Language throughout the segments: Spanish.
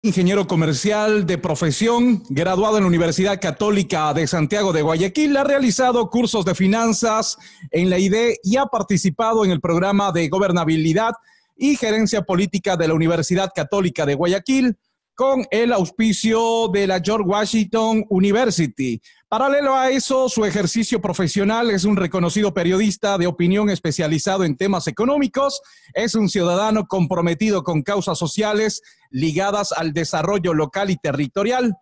Ingeniero comercial de profesión, graduado en la Universidad Católica de Santiago de Guayaquil, ha realizado cursos de finanzas en la IDE y ha participado en el programa de gobernabilidad y gerencia política de la Universidad Católica de Guayaquil con el auspicio de la George Washington University. Paralelo a eso, su ejercicio profesional es un reconocido periodista de opinión especializado en temas económicos, es un ciudadano comprometido con causas sociales ligadas al desarrollo local y territorial.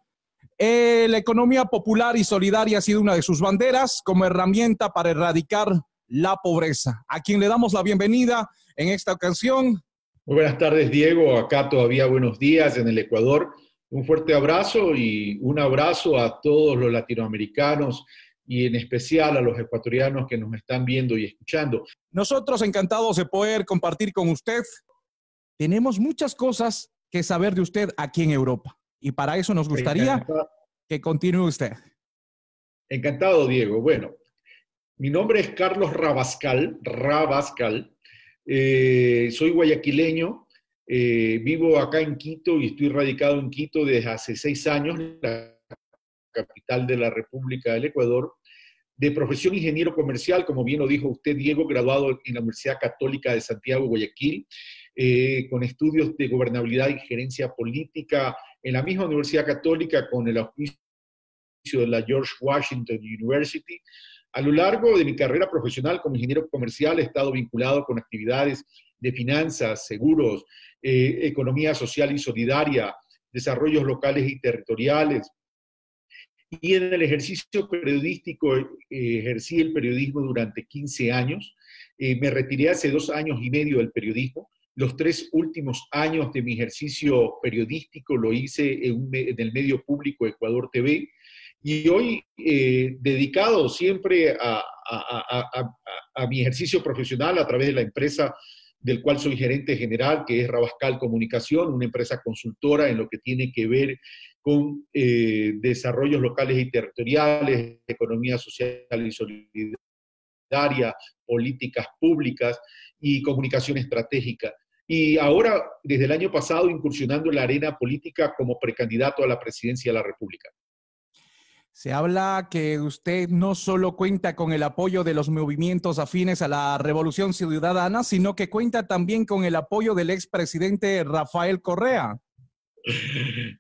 La economía popular y solidaria ha sido una de sus banderas como herramienta para erradicar la pobreza. A quien le damos la bienvenida en esta ocasión. Muy buenas tardes, Diego. Acá todavía buenos días en el Ecuador. Un fuerte abrazo y un abrazo a todos los latinoamericanos y en especial a los ecuatorianos que nos están viendo y escuchando. Nosotros encantados de poder compartir con usted. Tenemos muchas cosas que saber de usted aquí en Europa y para eso nos gustaría que continúe usted. Encantado, Diego. Bueno, mi nombre es Carlos Rabascal. Soy guayaquileño, vivo acá en Quito y estoy radicado en Quito desde hace 6 años, la capital de la República del Ecuador. De profesión ingeniero comercial, como bien lo dijo usted, Diego, graduado en la Universidad Católica de Santiago, Guayaquil, con estudios de gobernabilidad y gerencia política en la misma Universidad Católica con el auspicio de la George Washington University. A lo largo de mi carrera profesional como ingeniero comercial he estado vinculado con actividades de finanzas, seguros, economía social y solidaria, desarrollos locales y territoriales. Y en el ejercicio periodístico ejercí el periodismo durante 15 años. Me retiré hace 2 años y medio del periodismo. Los 3 últimos años de mi ejercicio periodístico lo hice en el medio público Ecuador TV. Y hoy, dedicado siempre a mi ejercicio profesional a través de la empresa del cual soy gerente general, que es Rabascal Comunicación, una empresa consultora en lo que tiene que ver con desarrollos locales y territoriales, economía social y solidaria, políticas públicas y comunicación estratégica. Y ahora, desde el año pasado, incursionando en la arena política como precandidato a la presidencia de la República. Se habla que usted no solo cuenta con el apoyo de los movimientos afines a la Revolución Ciudadana, sino que cuenta también con el apoyo del expresidente Rafael Correa.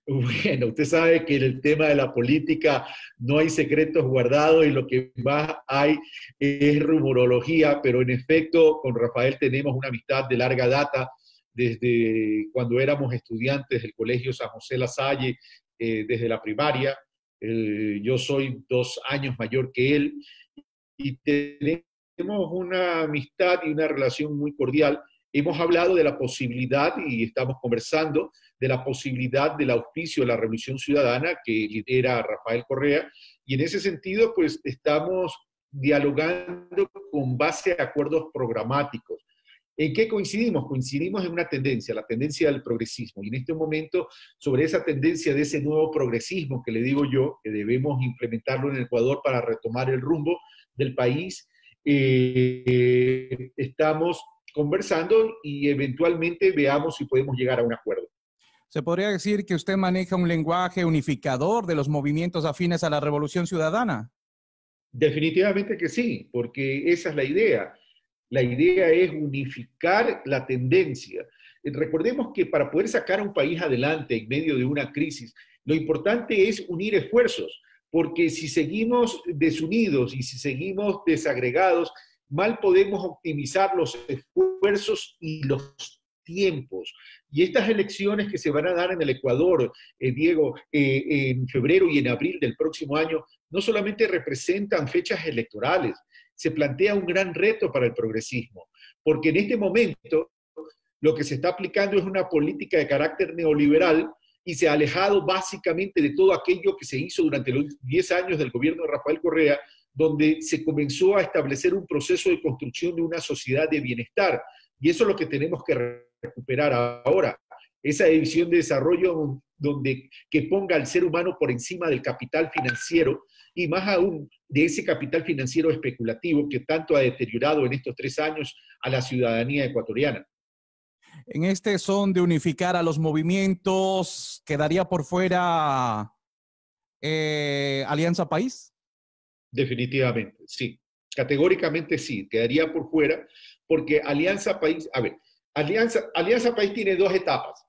Bueno, usted sabe que en el tema de la política no hay secretos guardados y lo que más hay es rumorología, pero en efecto con Rafael tenemos una amistad de larga data desde cuando éramos estudiantes del Colegio San José La Salle, desde la primaria. Yo soy 2 años mayor que él y tenemos una amistad y una relación muy cordial. Hemos hablado de la posibilidad y estamos conversando de la posibilidad del auspicio de la Revolución Ciudadana que lidera Rafael Correa y en ese sentido pues estamos dialogando con base a acuerdos programáticos. ¿En qué coincidimos? Coincidimos en una tendencia, la tendencia del progresismo. Y en este momento, sobre esa tendencia de ese nuevo progresismo que le digo yo, que debemos implementarlo en el Ecuador para retomar el rumbo del país, estamos conversando y eventualmente veamos si podemos llegar a un acuerdo. ¿Se podría decir que usted maneja un lenguaje unificador de los movimientos afines a la Revolución Ciudadana? Definitivamente que sí, porque esa es la idea. La idea es unificar la tendencia. Recordemos que para poder sacar a un país adelante en medio de una crisis, lo importante es unir esfuerzos, porque si seguimos desunidos y si seguimos desagregados, mal podemos optimizar los esfuerzos y los tiempos. Y estas elecciones que se van a dar en el Ecuador, Diego, en febrero y en abril del próximo año, no solamente representan fechas electorales, se plantea un gran reto para el progresismo, porque en este momento lo que se está aplicando es una política de carácter neoliberal y se ha alejado básicamente de todo aquello que se hizo durante los 10 años del gobierno de Rafael Correa, donde se comenzó a establecer un proceso de construcción de una sociedad de bienestar. Y eso es lo que tenemos que recuperar ahora, esa división de desarrollo que ponga al ser humano por encima del capital financiero y más aún de ese capital financiero especulativo que tanto ha deteriorado en estos 3 años a la ciudadanía ecuatoriana. En este son de unificar a los movimientos, ¿quedaría por fuera Alianza País? Definitivamente, sí. Categóricamente sí, quedaría por fuera, porque Alianza País, a ver, Alianza País tiene dos etapas.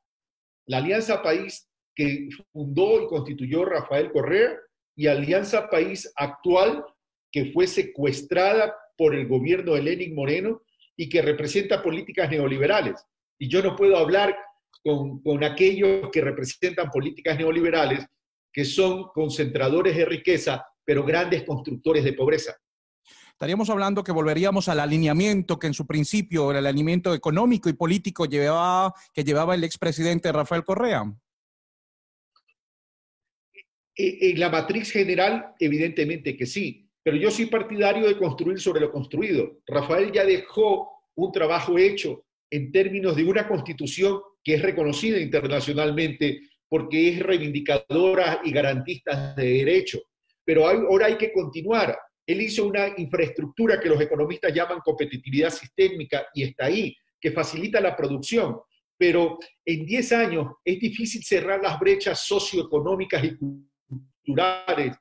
La Alianza País que fundó y constituyó Rafael Correa y Alianza País actual que fue secuestrada por el gobierno de Lenín Moreno y que representa políticas neoliberales. Y yo no puedo hablar con aquellos que representan políticas neoliberales que son concentradores de riqueza, pero grandes constructores de pobreza. Estaríamos hablando que volveríamos al alineamiento que en su principio era el alineamiento económico y político que llevaba el expresidente Rafael Correa. En la matriz general, evidentemente que sí, pero yo soy partidario de construir sobre lo construido. Rafael ya dejó un trabajo hecho en términos de una constitución que es reconocida internacionalmente porque es reivindicadora y garantista de derecho. Pero ahora hay que continuar. Él hizo una infraestructura que los economistas llaman competitividad sistémica y está ahí, que facilita la producción. Pero en 10 años es difícil cerrar las brechas socioeconómicas y culturales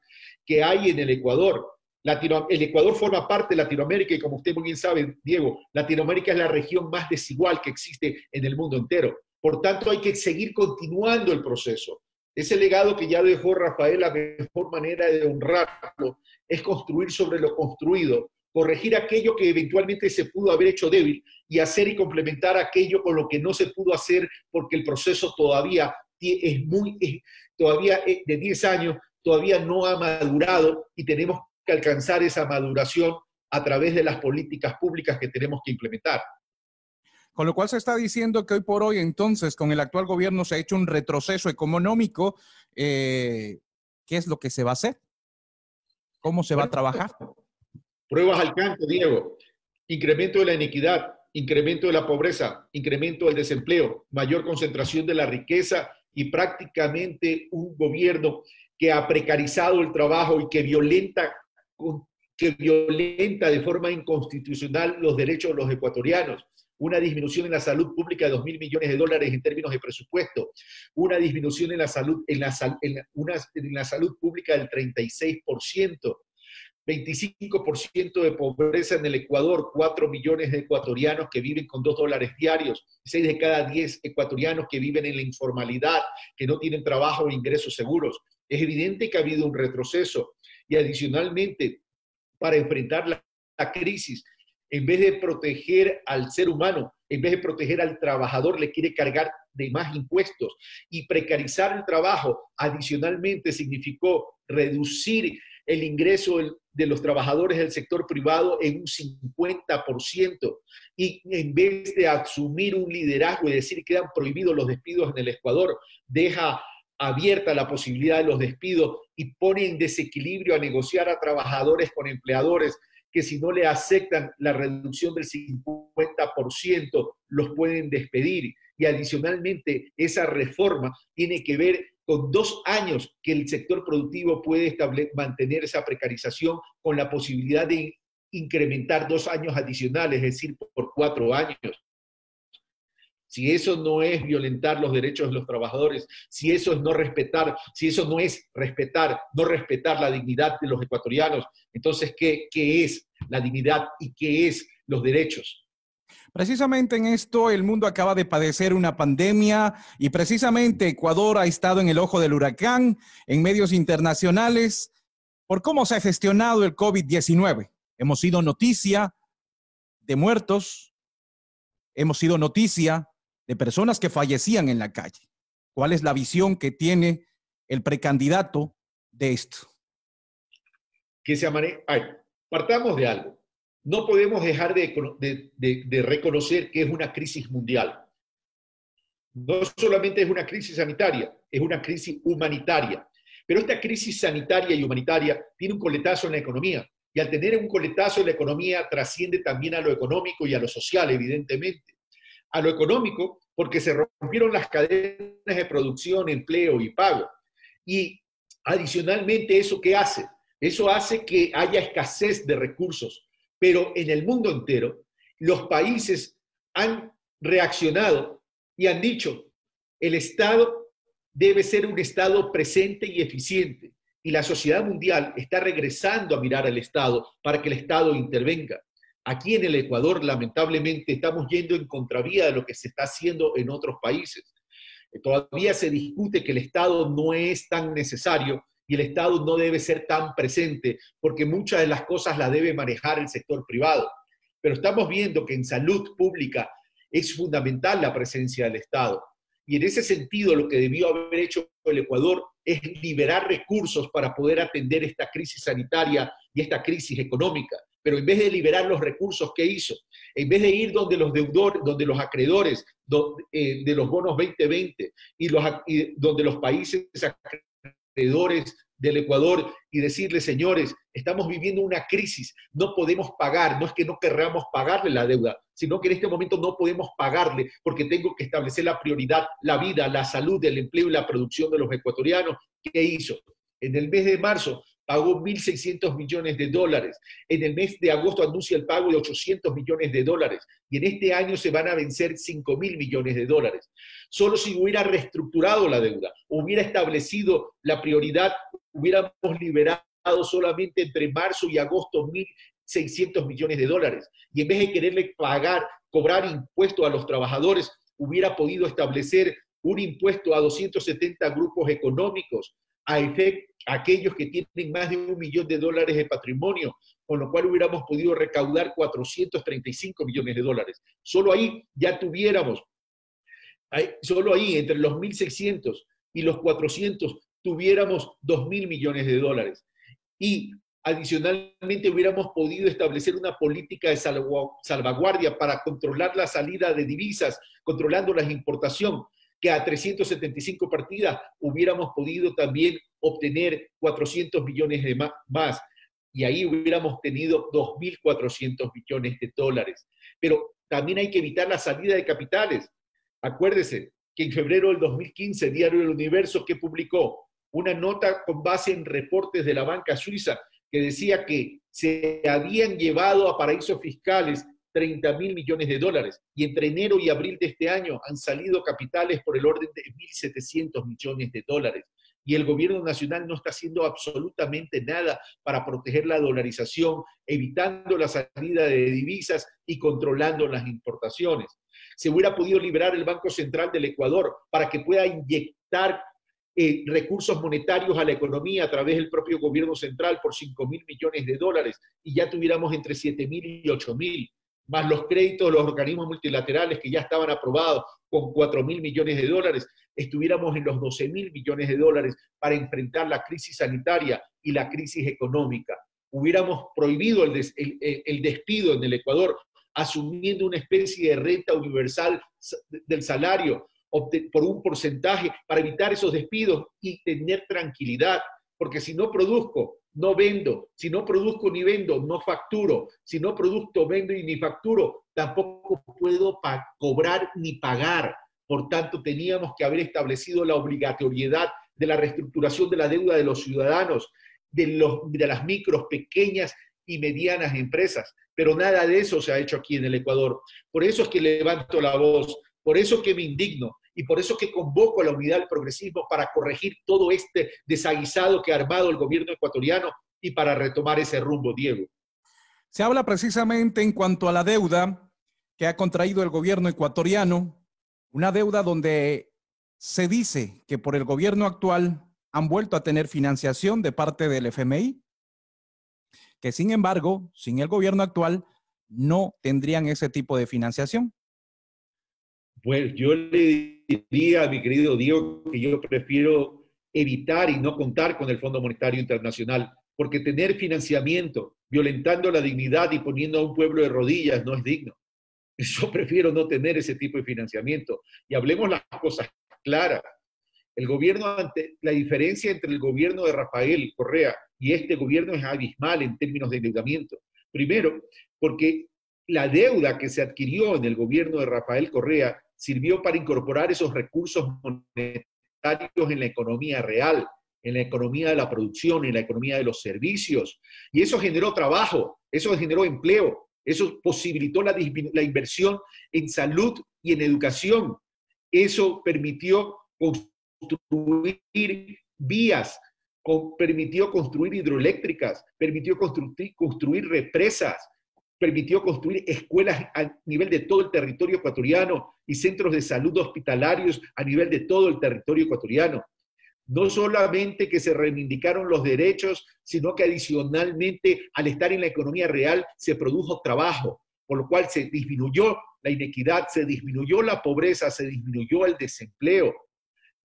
que hay en el Ecuador. El Ecuador forma parte de Latinoamérica y como usted muy bien sabe, Diego, Latinoamérica es la región más desigual que existe en el mundo entero. Por tanto, hay que seguir continuando el proceso. Ese legado que ya dejó Rafael, la mejor manera de honrarlo es construir sobre lo construido, corregir aquello que eventualmente se pudo haber hecho débil y hacer y complementar aquello con lo que no se pudo hacer porque el proceso todavía todavía de 10 años, todavía no ha madurado y tenemos que alcanzar esa maduración a través de las políticas públicas que tenemos que implementar. Con lo cual se está diciendo que hoy por hoy, entonces, con el actual gobierno se ha hecho un retroceso económico. ¿Qué es lo que se va a hacer? ¿Cómo se va a trabajar? Pruebas al canto, Diego. Incremento de la inequidad, incremento de la pobreza, incremento del desempleo, mayor concentración de la riqueza y prácticamente un gobierno que ha precarizado el trabajo y que violenta de forma inconstitucional los derechos de los ecuatorianos. Una disminución en la salud pública de $2.000 millones en términos de presupuesto, una disminución en la salud pública del 36%, 25% de pobreza en el Ecuador, 4 millones de ecuatorianos que viven con $2 diarios, 6 de cada 10 ecuatorianos que viven en la informalidad, que no tienen trabajo o ingresos seguros. Es evidente que ha habido un retroceso y adicionalmente, para enfrentar la crisis, en vez de proteger al ser humano, en vez de proteger al trabajador, le quiere cargar de más impuestos y precarizar el trabajo. Adicionalmente, significó reducir el ingreso de los trabajadores del sector privado en un 50%. Y en vez de asumir un liderazgo y decir que quedan prohibidos los despidos en el Ecuador, deja abierta la posibilidad de los despidos y pone en desequilibrio a negociar a trabajadores con empleadores que si no le aceptan la reducción del 50%, los pueden despedir. Y adicionalmente, esa reforma tiene que ver con 2 años que el sector productivo puede mantener esa precarización con la posibilidad de incrementar 2 años adicionales, es decir, por 4 años. Si eso no es violentar los derechos de los trabajadores, si eso es no respetar, si eso no es respetar, no respetar la dignidad de los ecuatorianos, entonces, ¿qué es la dignidad y qué es los derechos? Precisamente en esto el mundo acaba de padecer una pandemia y precisamente Ecuador ha estado en el ojo del huracán en medios internacionales por cómo se ha gestionado el COVID-19. Hemos sido noticia de muertos, hemos sido noticia de personas que fallecían en la calle. ¿Cuál es la visión que tiene el precandidato de esto? Partamos de algo. No podemos dejar de reconocer que es una crisis mundial. No solamente es una crisis sanitaria, es una crisis humanitaria. Pero esta crisis sanitaria y humanitaria tiene un coletazo en la economía. Y al tener un coletazo en la economía, trasciende también a lo económico y a lo social, evidentemente. A lo económico, porque se rompieron las cadenas de producción, empleo y pago. Y adicionalmente, ¿eso qué hace? Eso hace que haya escasez de recursos. Pero en el mundo entero, los países han reaccionado y han dicho, el Estado debe ser un Estado presente y eficiente. Y la sociedad mundial está regresando a mirar al Estado para que el Estado intervenga. Aquí en el Ecuador, lamentablemente, estamos yendo en contravía de lo que se está haciendo en otros países. Todavía se discute que el Estado no es tan necesario y el Estado no debe ser tan presente porque muchas de las cosas las debe manejar el sector privado. Pero estamos viendo que en salud pública es fundamental la presencia del Estado. Y en ese sentido, lo que debió haber hecho el Ecuador es liberar recursos para poder atender esta crisis sanitaria y esta crisis económica. Pero en vez de liberar los recursos, ¿qué hizo? En vez de ir donde los deudores, donde los acreedores de los bonos 2020 y donde los países acreedores del Ecuador y decirles, señores, estamos viviendo una crisis, no podemos pagar, no es que no querramos pagarle la deuda, sino que en este momento no podemos pagarle porque tengo que establecer la prioridad, la vida, la salud, el empleo y la producción de los ecuatorianos. ¿Qué hizo? En el mes de marzo pagó 1.600 millones de dólares. En el mes de agosto anuncia el pago de 800 millones de dólares. Y en este año se van a vencer 5.000 millones de dólares. Solo si hubiera reestructurado la deuda, hubiera establecido la prioridad, hubiéramos liberado solamente entre marzo y agosto 1.600 millones de dólares. Y en vez de quererle cobrar impuestos a los trabajadores, hubiera podido establecer un impuesto a 270 grupos económicos, a aquellos que tienen más de $1 millón de patrimonio, con lo cual hubiéramos podido recaudar 435 millones de dólares. Solo ahí ya tuviéramos, solo ahí entre los 1.600 y los 400 tuviéramos 2.000 millones de dólares. Y adicionalmente hubiéramos podido establecer una política de salvaguardia para controlar la salida de divisas, controlando la importación, que a 375 partidas hubiéramos podido también obtener 400 millones de más. Y ahí hubiéramos tenido 2.400 millones de dólares. Pero también hay que evitar la salida de capitales. Acuérdese que en febrero del 2015, Diario del Universo, ¿qué publicó? Una nota con base en reportes de la banca suiza que decía que se habían llevado a paraísos fiscales 30.000 millones de dólares. Y entre enero y abril de este año han salido capitales por el orden de 1.700 millones de dólares. Y el gobierno nacional no está haciendo absolutamente nada para proteger la dolarización, evitando la salida de divisas y controlando las importaciones. Se hubiera podido liberar el Banco Central del Ecuador para que pueda inyectar recursos monetarios a la economía a través del propio gobierno central por 5.000 millones de dólares y ya tuviéramos entre 7.000 y 8.000, más los créditos de los organismos multilaterales que ya estaban aprobados con 4.000 millones de dólares, estuviéramos en los 12.000 millones de dólares para enfrentar la crisis sanitaria y la crisis económica. Hubiéramos prohibido el despido en el Ecuador, asumiendo una especie de renta universal del salario por un porcentaje para evitar esos despidos y tener tranquilidad, porque si no produzco, no vendo, si no produzco ni vendo, no facturo, si no produzco, vendo y ni facturo, tampoco puedo cobrar ni pagar. Por tanto, teníamos que haber establecido la obligatoriedad de la reestructuración de la deuda de los ciudadanos, de las micros, pequeñas y medianas empresas, pero nada de eso se ha hecho aquí en el Ecuador. Por eso es que levanto la voz, por eso es que me indigno y por eso es que convoco a la unidad del progresismo para corregir todo este desaguisado que ha armado el gobierno ecuatoriano y para retomar ese rumbo, Diego. Se habla precisamente en cuanto a la deuda que ha contraído el gobierno ecuatoriano, una deuda donde se dice que por el gobierno actual han vuelto a tener financiación de parte del FMI, que sin embargo, sin el gobierno actual, no tendrían ese tipo de financiación. Pues yo le diría a mi querido Diego que yo prefiero evitar y no contar con el Fondo Monetario Internacional, porque tener financiamiento violentando la dignidad y poniendo a un pueblo de rodillas no es digno. Yo prefiero no tener ese tipo de financiamiento. Y hablemos las cosas claras. La diferencia entre el gobierno de Rafael Correa y este gobierno es abismal en términos de endeudamiento. Primero, porque la deuda que se adquirió en el gobierno de Rafael Correa sirvió para incorporar esos recursos monetarios en la economía real, en la economía de la producción, en la economía de los servicios. Y eso generó trabajo, eso generó empleo, eso posibilitó la inversión en salud y en educación. Eso permitió construir vías, permitió construir hidroeléctricas, permitió construir represas, permitió construir escuelas a nivel de todo el territorio ecuatoriano y centros de salud hospitalarios a nivel de todo el territorio ecuatoriano. No solamente que se reivindicaron los derechos, sino que adicionalmente, al estar en la economía real, se produjo trabajo, por lo cual se disminuyó la inequidad, se disminuyó la pobreza, se disminuyó el desempleo.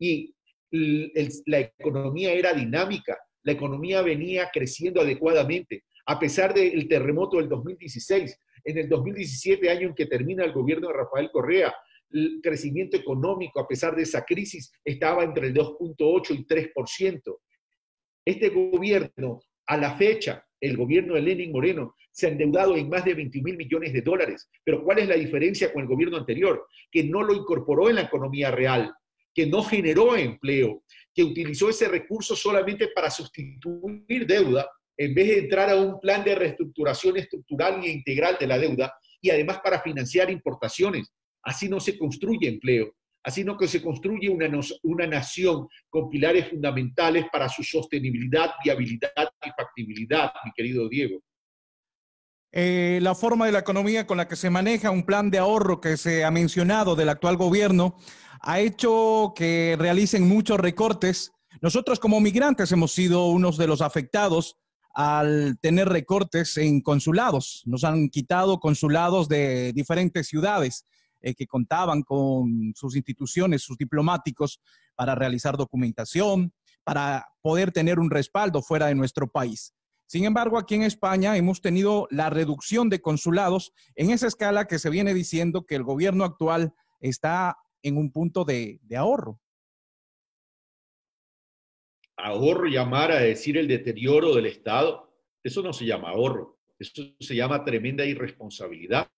Y la economía era dinámica, la economía venía creciendo adecuadamente, a pesar del terremoto del 2016. En el 2017, año en que termina el gobierno de Rafael Correa, el crecimiento económico, a pesar de esa crisis, estaba entre el 2.8 y 3%. Este gobierno, a la fecha, el gobierno de Lenín Moreno, se ha endeudado en más de 21.000 millones de dólares. Pero ¿cuál es la diferencia con el gobierno anterior? Que no lo incorporó en la economía real, que no generó empleo, que utilizó ese recurso solamente para sustituir deuda, en vez de entrar a un plan de reestructuración estructural e integral de la deuda, y además para financiar importaciones. Así no se construye empleo, así no que se construye una nación con pilares fundamentales para su sostenibilidad, viabilidad y factibilidad, mi querido Diego. La forma de la economía con la que se maneja un plan de ahorro que se ha mencionado del actual gobierno ha hecho que realicen muchos recortes. Nosotros como migrantes hemos sido unos de los afectados al tener recortes en consulados. Nos han quitado consulados de diferentes ciudades que contaban con sus instituciones, sus diplomáticos para realizar documentación, para poder tener un respaldo fuera de nuestro país. Sin embargo, aquí en España hemos tenido la reducción de consulados en esa escala que se viene diciendo que el gobierno actual está en un punto de ahorro. Ahorro, llamar a decir el deterioro del Estado, eso no se llama ahorro, eso se llama tremenda irresponsabilidad.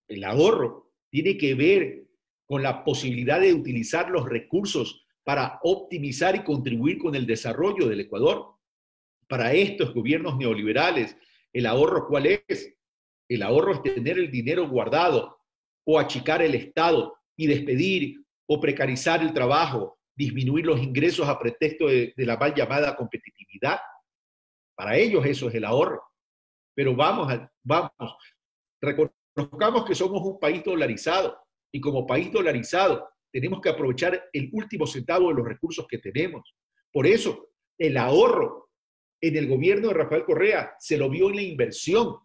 El ahorro tiene que ver con la posibilidad de utilizar los recursos para optimizar y contribuir con el desarrollo del Ecuador. Para estos gobiernos neoliberales, ¿el ahorro cuál es? El ahorro es tener el dinero guardado o achicar el Estado y despedir o precarizar el trabajo, disminuir los ingresos a pretexto de la mal llamada competitividad. Para ellos eso es el ahorro. Pero vamos, reconozcamos que somos un país dolarizado y como país dolarizado tenemos que aprovechar el último centavo de los recursos que tenemos. Por eso, el ahorro en el gobierno de Rafael Correa se lo vio en la inversión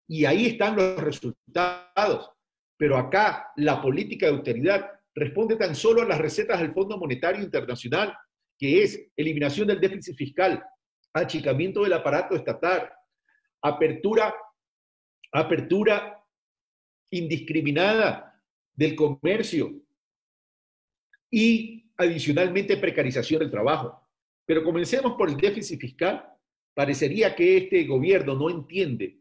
y ahí están los resultados. Pero acá la política de austeridad responde tan solo a las recetas del Fondo Monetario Internacional, que es eliminación del déficit fiscal, achicamiento del aparato estatal, apertura indiscriminada del comercio y adicionalmente precarización del trabajo. Pero comencemos por el déficit fiscal. Parecería que este gobierno no entiende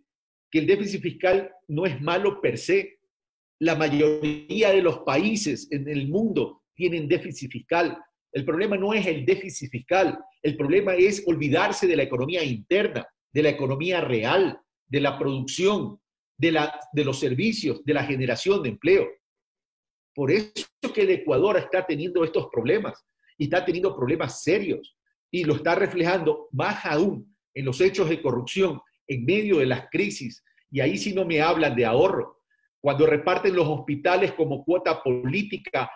que el déficit fiscal no es malo per se. La mayoría de los países en el mundo tienen déficit fiscal. El problema no es el déficit fiscal, el problema es olvidarse de la economía interna, de la economía real, de la producción, de los servicios, de la generación de empleo. Por eso que el Ecuador está teniendo estos problemas y está teniendo problemas serios y lo está reflejando más aún en los hechos de corrupción en medio de las crisis. Y ahí sí no me hablan de ahorro. Cuando reparten los hospitales como cuota política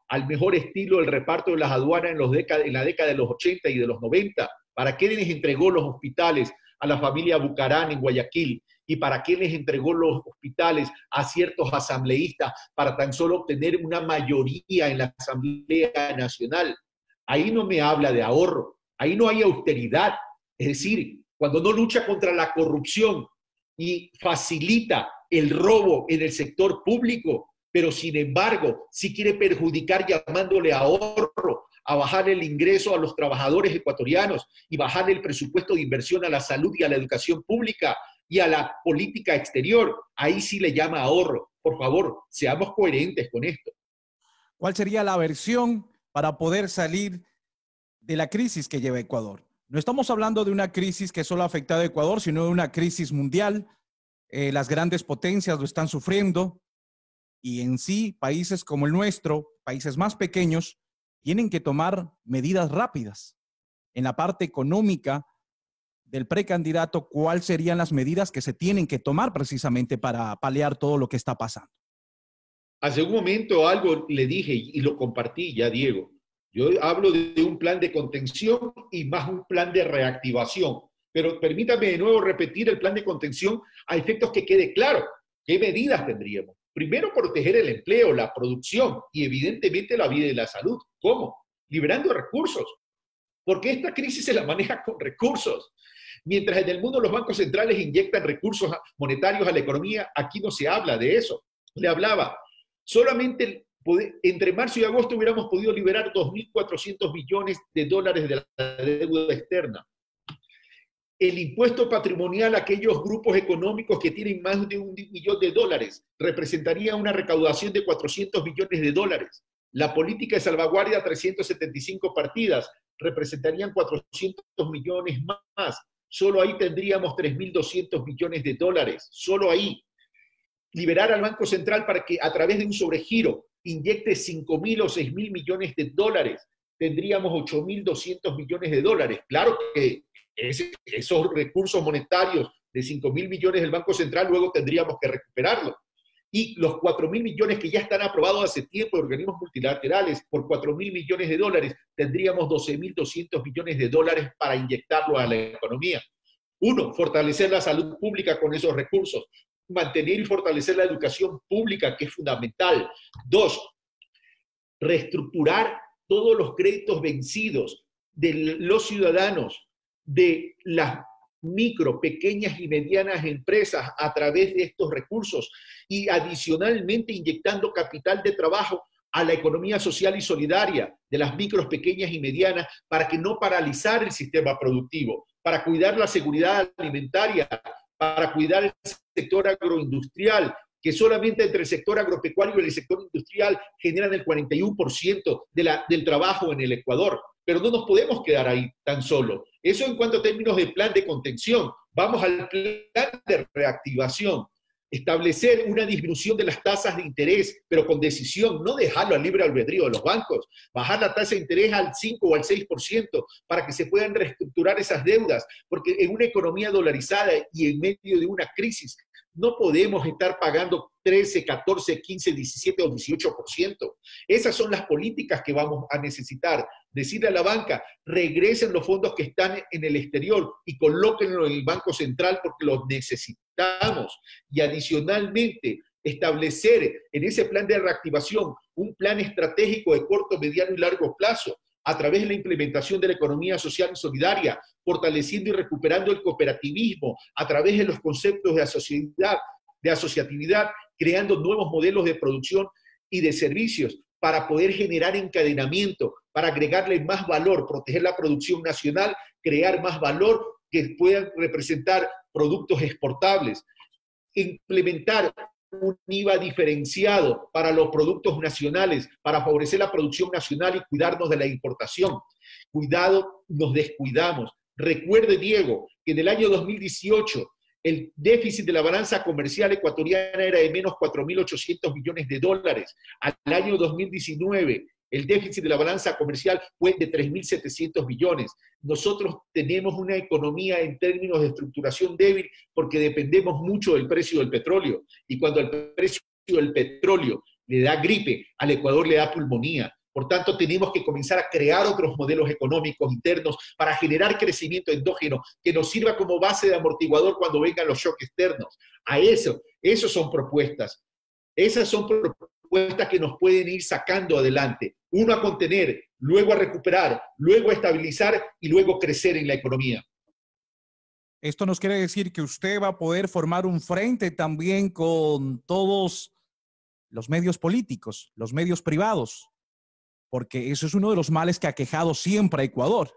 al mejor estilo del reparto de las aduanas en la década de los 80 y de los 90, ¿para qué les entregó los hospitales a la familia Bucarán en Guayaquil? ¿Y para qué les entregó los hospitales a ciertos asambleístas para tan solo obtener una mayoría en la Asamblea Nacional? Ahí no me habla de ahorro, ahí no hay austeridad. Es decir, cuando no lucha contra la corrupción y facilita el robo en el sector público, pero sin embargo, si quiere perjudicar llamándole ahorro, a bajar el ingreso a los trabajadores ecuatorianos y bajar el presupuesto de inversión a la salud y a la educación pública y a la política exterior, ahí sí le llama ahorro. Por favor, seamos coherentes con esto. ¿Cuál sería la versión para poder salir de la crisis que lleva Ecuador? No estamos hablando de una crisis que solo ha afectado a Ecuador, sino de una crisis mundial. Las grandes potencias lo están sufriendo Y en sí, países como el nuestro, países más pequeños, tienen que tomar medidas rápidas. En la parte económica del precandidato, ¿cuáles serían las medidas que se tienen que tomar precisamente para paliar todo lo que está pasando? Hace un momento algo le dije y lo compartí ya, Diego. Yo hablo de un plan de contención y más un plan de reactivación. Pero permítame de nuevo repetir el plan de contención a efectos que quede claro. ¿Qué medidas tendríamos? Primero, proteger el empleo, la producción y evidentemente la vida y la salud. ¿Cómo? Liberando recursos. Porque esta crisis se la maneja con recursos. Mientras en el mundo los bancos centrales inyectan recursos monetarios a la economía, aquí no se habla de eso. Le hablaba, solamente entre marzo y agosto hubiéramos podido liberar 2.400 billones de dólares de la deuda externa. El impuesto patrimonial a aquellos grupos económicos que tienen más de $1 millón representaría una recaudación de 400 billones de dólares. La política de salvaguardia, 375 partidas, representarían 400 millones más. Solo ahí tendríamos 3.200 billones de dólares. Solo ahí. Liberar al Banco Central para que a través de un sobregiro inyecte 5.000 o 6.000 millones de dólares. Tendríamos 8.200 millones de dólares. Claro que esos recursos monetarios de 5.000 millones del Banco Central luego tendríamos que recuperarlos. Y los 4.000 millones que ya están aprobados hace tiempo de organismos multilaterales por 4.000 millones de dólares, tendríamos 12.200 millones de dólares para inyectarlo a la economía. Uno, fortalecer la salud pública con esos recursos. Mantener y fortalecer la educación pública, que es fundamental. Dos, reestructurar todos los créditos vencidos de los ciudadanos, de las micro, pequeñas y medianas empresas a través de estos recursos y adicionalmente inyectando capital de trabajo a la economía social y solidaria de las micros, pequeñas y medianas para que no paralizar el sistema productivo, para cuidar la seguridad alimentaria, para cuidar el sector agroindustrial, que solamente entre el sector agropecuario y el sector industrial generan el 41% del trabajo en el Ecuador. Pero no nos podemos quedar ahí tan solo. Eso en cuanto a términos de plan de contención. Vamos al plan de reactivación. Establecer una disminución de las tasas de interés, pero con decisión, no dejarlo al libre albedrío de los bancos. Bajar la tasa de interés al 5 o al 6% para que se puedan reestructurar esas deudas, porque en una economía dolarizada y en medio de una crisis, no podemos estar pagando 13, 14, 15, 17 o 18%. Esas son las políticas que vamos a necesitar. Decirle a la banca, regresen los fondos que están en el exterior y colóquenlos en el Banco Central porque los necesitamos. Y adicionalmente, establecer en ese plan de reactivación un plan estratégico de corto, mediano y largo plazo a través de la implementación de la economía social y solidaria, fortaleciendo y recuperando el cooperativismo a través de los conceptos de asociatividad, creando nuevos modelos de producción y de servicios para poder generar encadenamiento, para agregarle más valor, proteger la producción nacional, crear más valor que puedan representar productos exportables, implementar un IVA diferenciado para los productos nacionales, para favorecer la producción nacional y cuidarnos de la importación. Cuidado, nos descuidamos. Recuerde, Diego, que en el año 2018 el déficit de la balanza comercial ecuatoriana era de menos 4.800 millones de dólares. Al año 2019, el déficit de la balanza comercial fue de 3.700 billones. Nosotros tenemos una economía en términos de estructuración débil porque dependemos mucho del precio del petróleo. Y cuando el precio del petróleo le da gripe, al Ecuador le da pulmonía. Por tanto, tenemos que comenzar a crear otros modelos económicos internos para generar crecimiento endógeno que nos sirva como base de amortiguador cuando vengan los shocks externos. Esas son propuestas. Esas son propuestas que nos pueden ir sacando adelante. Uno a contener, luego a recuperar, luego a estabilizar y luego crecer en la economía. Esto nos quiere decir que usted va a poder formar un frente también con todos los medios políticos, los medios privados, porque eso es uno de los males que ha quejado siempre a Ecuador.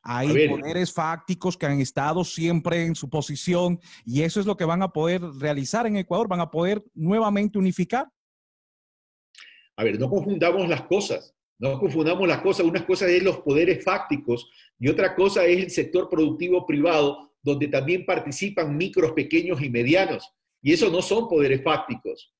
Hay poderes fácticos que han estado siempre en su posición y eso es lo que van a poder realizar en Ecuador, van a poder nuevamente unificar. A ver, no confundamos las cosas. No confundamos las cosas. Una cosa es los poderes fácticos y otra cosa es el sector productivo privado, donde también participan micros, pequeños y medianos. Y eso no son poderes fácticos.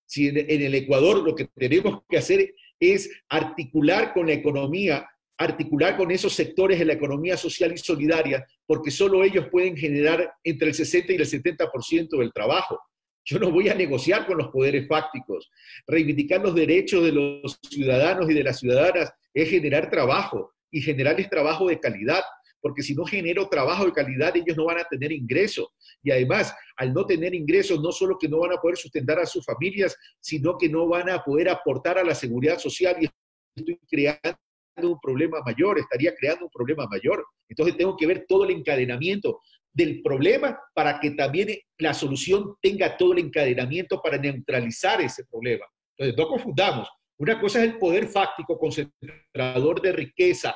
Si en el Ecuador lo que tenemos que hacer es articular con la economía, articular con esos sectores de la economía social y solidaria, porque solo ellos pueden generar entre el 60 y el 70% del trabajo. Yo no voy a negociar con los poderes fácticos. Reivindicar los derechos de los ciudadanos y de las ciudadanas es generar trabajo y generarles trabajo de calidad, porque si no genero trabajo de calidad, ellos no van a tener ingresos. Y además, al no tener ingresos, no solo que no van a poder sustentar a sus familias, sino que no van a poder aportar a la seguridad social, y estoy creando un problema mayor, estaría creando un problema mayor. Entonces tengo que ver todo el encadenamiento del problema para que también la solución tenga todo el encadenamiento para neutralizar ese problema. Entonces no confundamos. Una cosa es el poder fáctico, concentrador de riqueza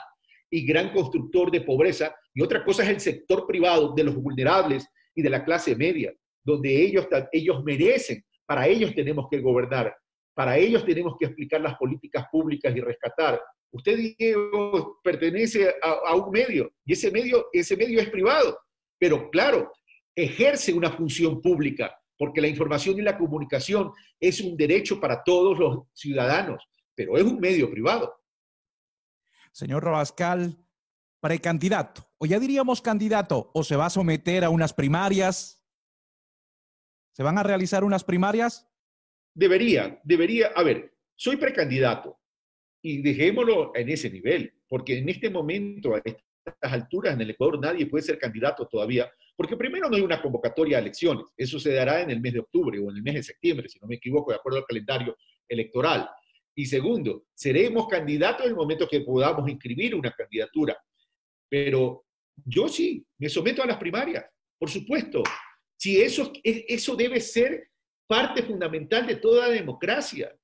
y gran constructor de pobreza, y otra cosa es el sector privado de los vulnerables y de la clase media, donde ellos merecen. Para ellos tenemos que gobernar, para ellos tenemos que explicar las políticas públicas y rescatar. Usted, Diego, pertenece a un medio, y ese medio es privado, pero claro, ejerce una función pública, porque la información y la comunicación es un derecho para todos los ciudadanos, pero es un medio privado. Señor Rabascal, precandidato, o ya diríamos candidato, o se va a someter a unas primarias. ¿Se van a realizar unas primarias? Debería, a ver, soy precandidato y dejémoslo en ese nivel, porque en este momento, a estas alturas en el Ecuador, nadie puede ser candidato todavía, porque primero no hay una convocatoria a elecciones, eso se dará en el mes de octubre o en el mes de septiembre, si no me equivoco, de acuerdo al calendario electoral. Y segundo, seremos candidatos en el momento que podamos inscribir una candidatura. Pero yo sí, me someto a las primarias, por supuesto. Si eso debe ser parte fundamental de toda democracia.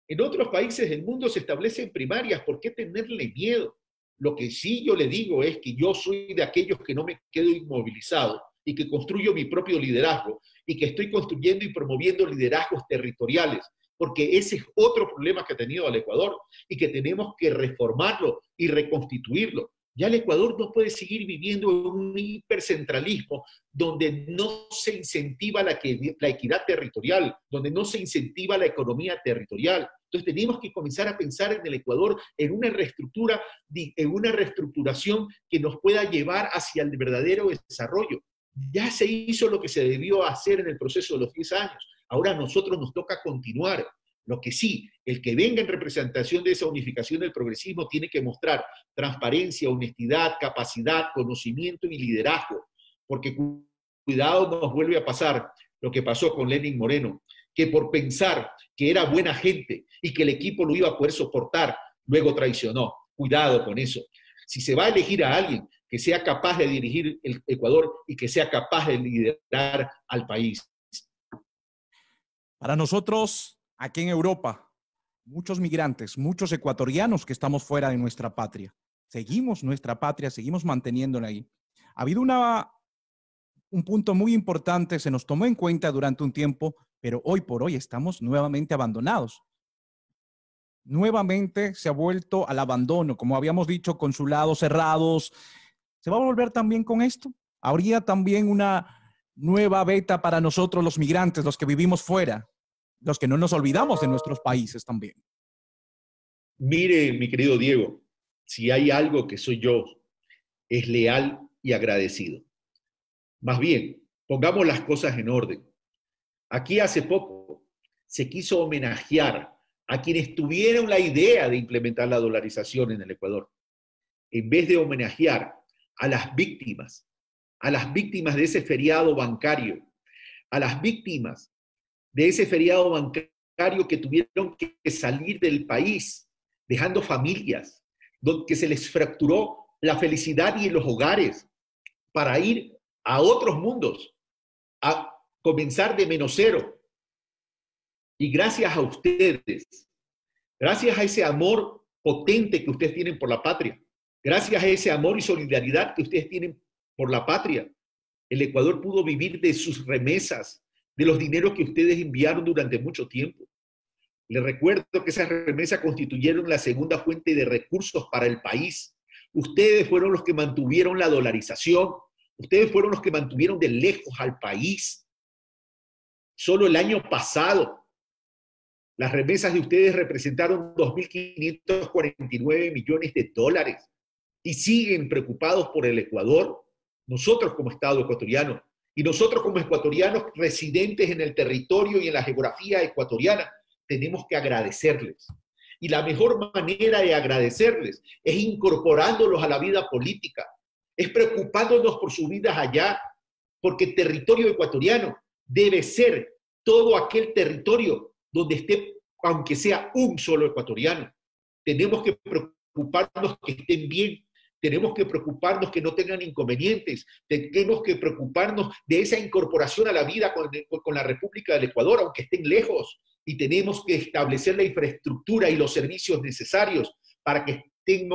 En otros países del mundo se establecen primarias, ¿por qué tenerle miedo? Lo que sí yo le digo es que yo soy de aquellos que no me quedo inmovilizado y que construyo mi propio liderazgo y que estoy construyendo y promoviendo liderazgos territoriales, porque ese es otro problema que ha tenido el Ecuador y que tenemos que reformarlo y reconstituirlo. Ya el Ecuador no puede seguir viviendo en un hipercentralismo donde no se incentiva la equidad territorial, donde no se incentiva la economía territorial. Entonces tenemos que comenzar a pensar en el Ecuador en una reestructuración que nos pueda llevar hacia el verdadero desarrollo. Ya se hizo lo que se debió hacer en el proceso de los 10 años. Ahora a nosotros nos toca continuar. Lo que sí, el que venga en representación de esa unificación del progresismo tiene que mostrar transparencia, honestidad, capacidad, conocimiento y liderazgo, porque cuidado nos vuelve a pasar lo que pasó con Lenín Moreno, que por pensar que era buena gente y que el equipo lo iba a poder soportar, luego traicionó. Cuidado con eso. Si se va a elegir a alguien que sea capaz de dirigir el Ecuador y que sea capaz de liderar al país. Para nosotros, aquí en Europa, muchos migrantes, muchos ecuatorianos que estamos fuera de nuestra patria. Seguimos nuestra patria, seguimos manteniéndola ahí. Ha habido un punto muy importante, se nos tomó en cuenta durante un tiempo, pero hoy por hoy estamos nuevamente abandonados. Nuevamente se ha vuelto al abandono, como habíamos dicho, consulados cerrados. ¿Se va a volver también con esto? ¿Habría también una nueva beta para nosotros los migrantes, los que vivimos fuera, los que no nos olvidamos de nuestros países también? Mire, mi querido Diego, si hay algo que soy yo, es leal y agradecido. Más bien, pongamos las cosas en orden. Aquí hace poco se quiso homenajear a quienes tuvieron la idea de implementar la dolarización en el Ecuador. En vez de homenajear a las víctimas de ese feriado bancario, a las víctimas de ese feriado bancario que tuvieron que salir del país, dejando familias, que se les fracturó la felicidad y los hogares para ir a otros mundos, a comenzar de menos cero. Y gracias a ustedes, gracias a ese amor potente que ustedes tienen por la patria, gracias a ese amor y solidaridad que ustedes tienen por la patria, el Ecuador pudo vivir de sus remesas, de los dineros que ustedes enviaron durante mucho tiempo. Les recuerdo que esas remesas constituyeron la segunda fuente de recursos para el país. Ustedes fueron los que mantuvieron la dolarización, ustedes fueron los que mantuvieron de lejos al país. Solo el año pasado Las remesas de ustedes representaron 2.549 millones de dólares y siguen preocupados por el Ecuador. Nosotros como Estado ecuatoriano y nosotros como ecuatorianos residentes en el territorio y en la geografía ecuatoriana tenemos que agradecerles. Y la mejor manera de agradecerles es incorporándolos a la vida política, es preocupándonos por sus vidas allá, porque el territorio ecuatoriano debe ser todo aquel territorio donde esté, aunque sea un solo ecuatoriano. Tenemos que preocuparnos que estén bien, tenemos que preocuparnos que no tengan inconvenientes, tenemos que preocuparnos de esa incorporación a la vida con la República del Ecuador, aunque estén lejos, y tenemos que establecer la infraestructura y los servicios necesarios para que estén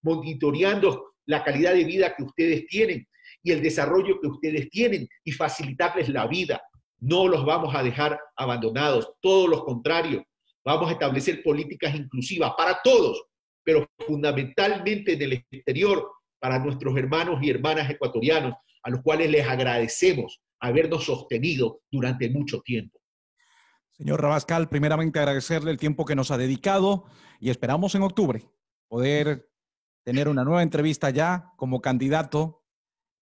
monitoreando la calidad de vida que ustedes tienen y el desarrollo que ustedes tienen y facilitarles la vida. No los vamos a dejar abandonados, todo lo contrario. Vamos a establecer políticas inclusivas para todos, pero fundamentalmente en el exterior, para nuestros hermanos y hermanas ecuatorianos, a los cuales les agradecemos habernos sostenido durante mucho tiempo. Señor Rabascal, primeramente agradecerle el tiempo que nos ha dedicado y esperamos en octubre poder tener una nueva entrevista ya como candidato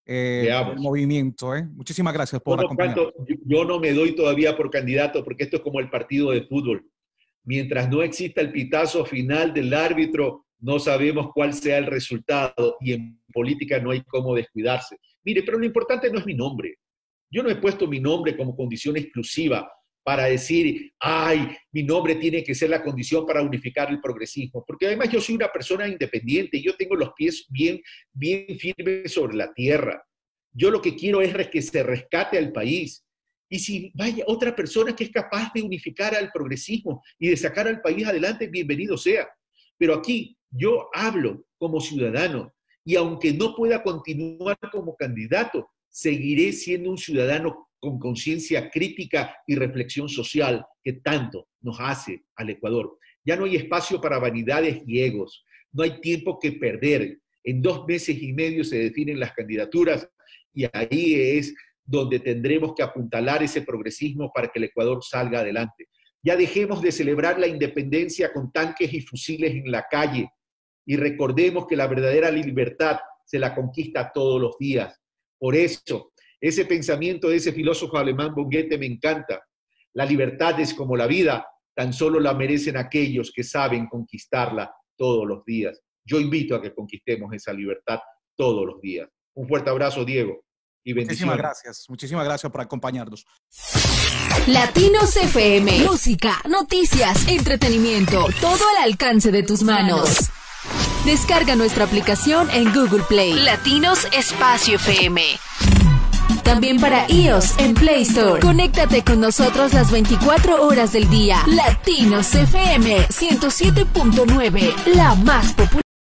del movimiento. Muchísimas gracias por acompañarnos. Yo no me doy todavía por candidato porque esto es como el partido de fútbol. Mientras no exista el pitazo final del árbitro, no sabemos cuál sea el resultado y en política no hay cómo descuidarse. Mire, pero lo importante no es mi nombre. Yo no he puesto mi nombre como condición exclusiva para decir, ay, mi nombre tiene que ser la condición para unificar el progresismo, porque además yo soy una persona independiente y yo tengo los pies bien firmes sobre la tierra. Yo lo que quiero es que se rescate al país. Y si vaya otra persona que es capaz de unificar al progresismo y de sacar al país adelante, bienvenido sea. Pero aquí yo hablo como ciudadano y aunque no pueda continuar como candidato, seguiré siendo un ciudadano con conciencia crítica y reflexión social que tanto nos hace al Ecuador. Ya no hay espacio para vanidades y egos, no hay tiempo que perder. En 2 meses y medio se definen las candidaturas y ahí es donde tendremos que apuntalar ese progresismo para que el Ecuador salga adelante. Ya dejemos de celebrar la independencia con tanques y fusiles en la calle y recordemos que la verdadera libertad se la conquista todos los días. Por eso, ese pensamiento de ese filósofo alemán von Goethe me encanta. La libertad es como la vida, tan solo la merecen aquellos que saben conquistarla todos los días. Yo invito a que conquistemos esa libertad todos los días. Un fuerte abrazo, Diego, y bendiciones. Muchísimas gracias por acompañarnos. Latinos FM, música, noticias, entretenimiento, todo al alcance de tus manos. Descarga nuestra aplicación en Google Play. Latinos Espacio FM. También para iOS en Play Store. Conéctate con nosotros las 24 horas del día. Latinos FM 107.9, la más popular.